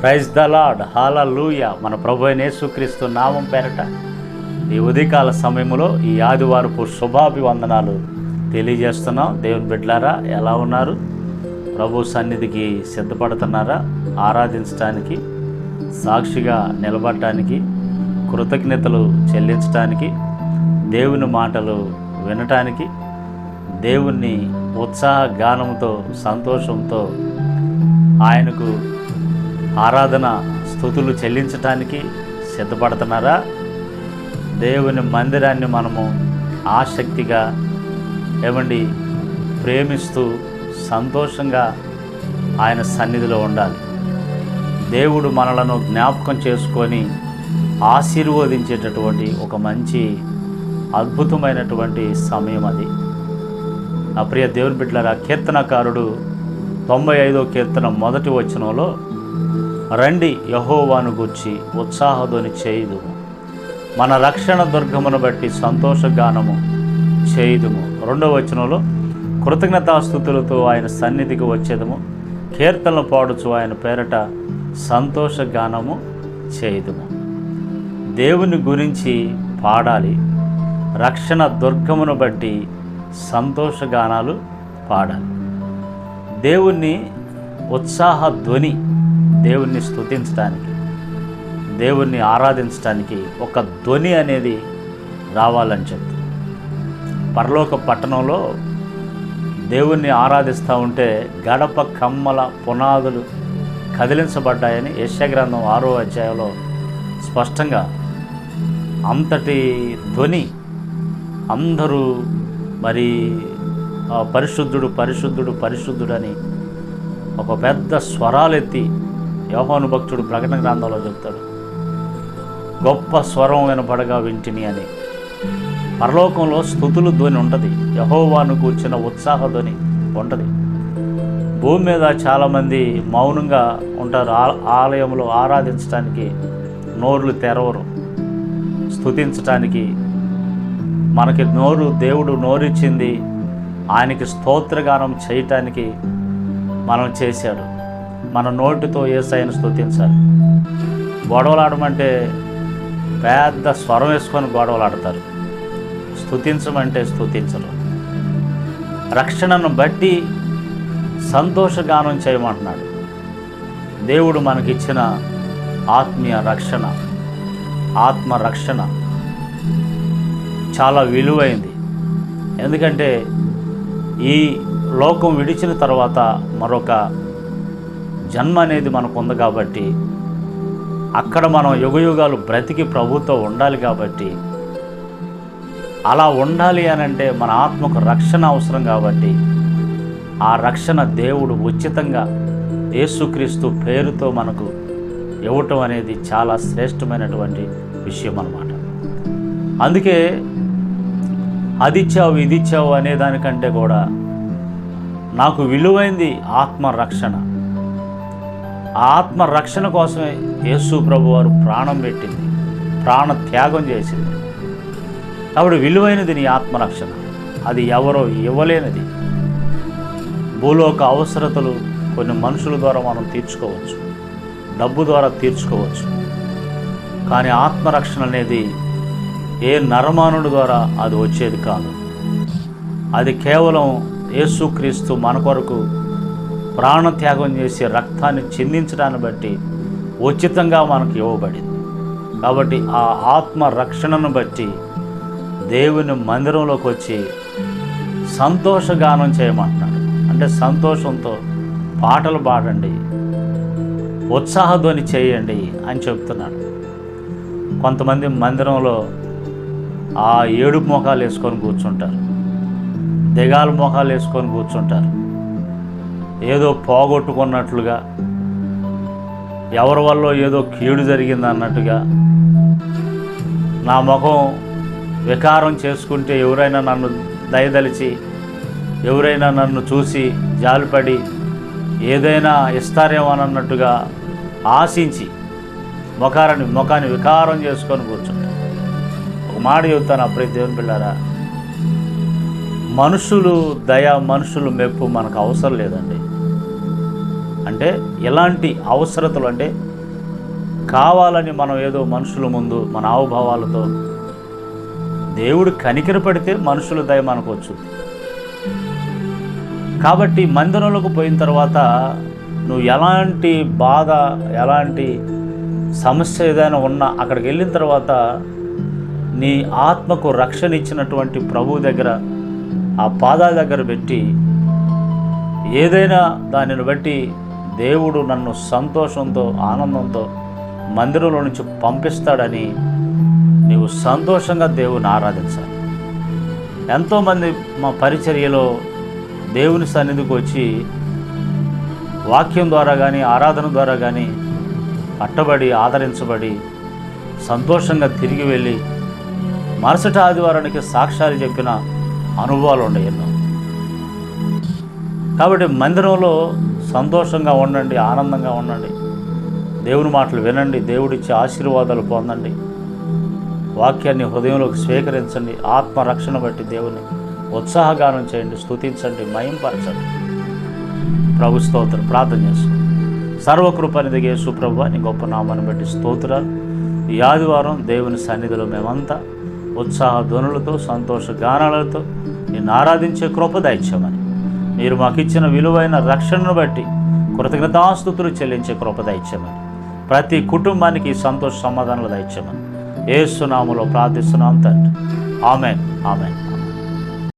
Praise the lord, హల్లెలూయా. మన ప్రభు అయిన యేసుక్రీస్తు నామం పేరట ఈ ఉదయకాల సమయంలో ఈ ఆదివారపు శుభాభివందనాలు తెలియజేస్తున్నాం. దేవుని బిడ్డలారా, ఎలా ఉన్నారు? ప్రభు సన్నిధికి సిద్ధపడుతున్నారా? ఆరాధించడానికి, సాక్షిగా నిలబడటానికి, కృతజ్ఞతలు చెల్లించడానికి, దేవుని మాటలు వినటానికి, దేవుణ్ణి ఉత్సాహ గానంతో, సంతోషంతో ఆయనకు ఆరాధన స్తుతులు చెల్లించటానికి సిద్ధపడుతున్నారా? దేవుని మందిరాన్ని మనము ఆసక్తిగా ప్రేమిస్తూ సంతోషంగా ఆయన సన్నిధిలో ఉండాలి. దేవుడు మనలను జ్ఞాపకం చేసుకొని ఆశీర్వదించేటటువంటి ఒక మంచి అద్భుతమైనటువంటి సమయం అది. నా ప్రియ దేవుని బిడ్డలారా, కీర్తనకారుడు 95వ కీర్తన 1వ వచనంలో, రండి యెహోవాను గూర్చి ఉత్సాహధ్వని చేయుదుము, మన రక్షణ దుర్గమును బట్టి సంతోషగానము చేయుదుము. 2వ వచనంలో, కృతజ్ఞతాస్తుతులతో ఆయన సన్నిధికి వచ్చేదము, కీర్తనలు పాడుచు ఆయన పేరట సంతోషగానము చేయుదుము. దేవుని గురించి పాడాలి, రక్షణ దుర్గమును బట్టి సంతోషగానాలు పాడాలి. దేవుణ్ణి ఉత్సాహ ధ్వని, దేవుణ్ణి స్తుతించడానికి, దేవుణ్ణి ఆరాధించడానికి ఒక ధ్వని అనేది రావాలని చెప్తుంది. పరలోక పట్టణంలో దేవుణ్ణి ఆరాధిస్తూ ఉంటే గడప కమ్మల పునాదులు కదిలించబడ్డాయని యెషయా గ్రంథం 6వ అధ్యాయంలో స్పష్టంగా అంతటి ధ్వని, అందరూ పరిశుద్ధుడు పరిశుద్ధుడు పరిశుద్ధుడు అని ఒక పెద్ద స్వరాలెత్తి యోహాను భక్తుడు ప్రకటన గ్రంథంలో చెప్తాడు, గొప్ప స్వరం వినపడగా వింటిని అని. పరలోకంలో స్తుతులు ధ్వని ఉంటుంది, యెహోవాను కూర్చిన ఉత్సాహ ధ్వని ఉంటుంది. భూమి మీద చాలామంది మౌనంగా ఉంటారు. ఆలయంలో ఆరాధించడానికి నోరులు తెరవరు, స్తుతించటానికి. మనకి దేవుడు నోరిచ్చింది ఆయనకి స్తోత్రగానం చేయటానికి మనం చేశాడు. మన నోటితో యేసయ్యను స్తుతించాలి. గొడవలాడమంటే పెద్ద స్వరం వేసుకొని గొడవలాడతారు, స్తుతించమంటే స్తుతించరు. రక్షణను బట్టి సంతోషగానం చేయమంటున్నాడు. దేవుడు మనకిచ్చిన ఆత్మీయ రక్షణ, ఆత్మరక్షణ చాలా విలువైంది. ఎందుకంటే ఈ లోకం విడిచిన తర్వాత మరొక జన్మ అనేది మనకు ఉంది కాబట్టి, అక్కడ మనం యుగయుగాలు బ్రతికి ప్రభుతో ఉండాలి కాబట్టి, అలా ఉండాలి అని అంటే మన ఆత్మకు రక్షణ అవసరం కాబట్టి, ఆ రక్షణ దేవుడు ఉచితంగా యేసుక్రీస్తు పేరుతో మనకు ఇవ్వటం అనేది చాలా శ్రేష్టమైనటువంటి విషయం అన్నమాట. అందుకే అదిచ్చావు ఇదిచ్చావు అనే దానికంటే కూడా నాకు విలువైంది ఆత్మరక్షణ. ఆ ఆత్మరక్షణ కోసమే యేసు ప్రభు వారు ప్రాణం పెట్టింది, ప్రాణ త్యాగం చేసింది. కాబట్టి విలువైనది నీ ఆత్మరక్షణ. అది ఎవరో ఇవ్వలేనిది. భూలోక అవసరతలు కొన్ని మనుషుల ద్వారా మనం తీర్చుకోవచ్చు, డబ్బు ద్వారా తీర్చుకోవచ్చు. కానీ ఆత్మరక్షణ అనేది ఏ నరమానుడి ద్వారా అది వచ్చేది కాదు. అది కేవలం యేసుక్రీస్తు మన కొరకు ప్రాణత్యాగం చేసి రక్తాన్ని చిందించడాన్ని బట్టి ఉచితంగా మనకు ఇవ్వబడింది. కాబట్టి ఆ ఆత్మరక్షణను బట్టి దేవుని మందిరంలోకి వచ్చి సంతోషగానం చేయమంటున్నాడు. అంటే సంతోషంతో పాటలు పాడండి, ఉత్సాహధ్వని చేయండి అని చెప్తున్నాడు. కొంతమంది మందిరంలో ఆ ఏడుపు మొఖాలు వేసుకొని కూర్చుంటారు, దిగాల మొఖాలు వేసుకొని కూర్చుంటారు. ఏదో పోగొట్టుకున్నట్లుగా, ఎవరి వల్ల ఏదో కీడు జరిగింది అన్నట్టుగా, నా ముఖం వికారం చేసుకుంటే ఎవరైనా నన్ను దయదలిచి, ఎవరైనా నన్ను చూసి జాలిపడి ఏదైనా ఇస్తారేమోనన్నట్టుగా ఆశించి ముఖాన్ని వికారం చేసుకొని కూర్చుంటారు. ఒక మాట చెబుతాను, అప్పుడే దేవుని పిల్లారా, మనుషులు దయ, మనుషులు మెప్పు మనకు అవసరం లేదండి. అంటే ఎలాంటి అవసరతలు అంటే కావాలని మనం ఏదో మనుషుల ముందు మన హావభావాలతో, దేవుడు కనికరపడితే మనుషుల దయ మనకు వచ్చుద్ది. కాబట్టి మందిరంలోకి పోయిన తర్వాత నువ్వు ఎలాంటి బాధ, ఎలాంటి సమస్య ఏదైనా ఉన్నా అక్కడికి వెళ్ళిన తర్వాత నీ ఆత్మకు రక్షణ ఇచ్చినటువంటి ప్రభువు దగ్గర ఆ పాదాల దగ్గర పెట్టి, ఏదైనా దానిని బట్టి దేవుడు నన్ను సంతోషంతో, ఆనందంతో మందిరంలో నుంచి పంపిస్తాడని నీవు సంతోషంగా దేవుని ఆరాధించాలి. ఎంతోమంది మా పరిచర్యలో దేవుని సన్నిధికి వచ్చి వాక్యం ద్వారా కానీ, ఆరాధన ద్వారా కానీ పట్టబడి, ఆదరించబడి సంతోషంగా తిరిగి వెళ్ళి మరుసటి ఆదివారానికి సాక్ష్యాలు చెప్పిన అనుభవాలు ఉన్నాయి ఎన్నో. కాబట్టి మందిరంలో సంతోషంగా ఉండండి, ఆనందంగా ఉండండి, దేవుని మాటలు వినండి, దేవుడిచ్చే ఆశీర్వాదాలు పొందండి, వాక్యాన్ని హృదయంలోకి స్వీకరించండి, ఆత్మరక్షణ బట్టి దేవుని ఉత్సాహగానం చేయండి, స్తుతించండి, మహింపరచండి. ప్రభు స్తోత్రం. ప్రార్థన చేస్తాం. సర్వకృపనిధికి యేసు ప్రభువా, నీ గొప్ప నామాన్ని బట్టి స్తోత్రాలు. ఈ ఆదివారం దేవుని సన్నిధిలో మేమంతా ఉత్సాహ ధ్వనులతో, సంతోష గానాలతో నిన్ను ఆరాధించే కృప దయచేయమని, మీరు మాకు ఇచ్చిన విలువైన రక్షణను బట్టి కృతజ్ఞతాస్తుతులు చెల్లించే కృప దయచేయమని, ప్రతి కుటుంబానికి సంతోష సమాధానాలు దయచేయమని యేసు నామములో ప్రార్థిస్తున్నాం తండ్రి. ఆమేన్, ఆమేన్.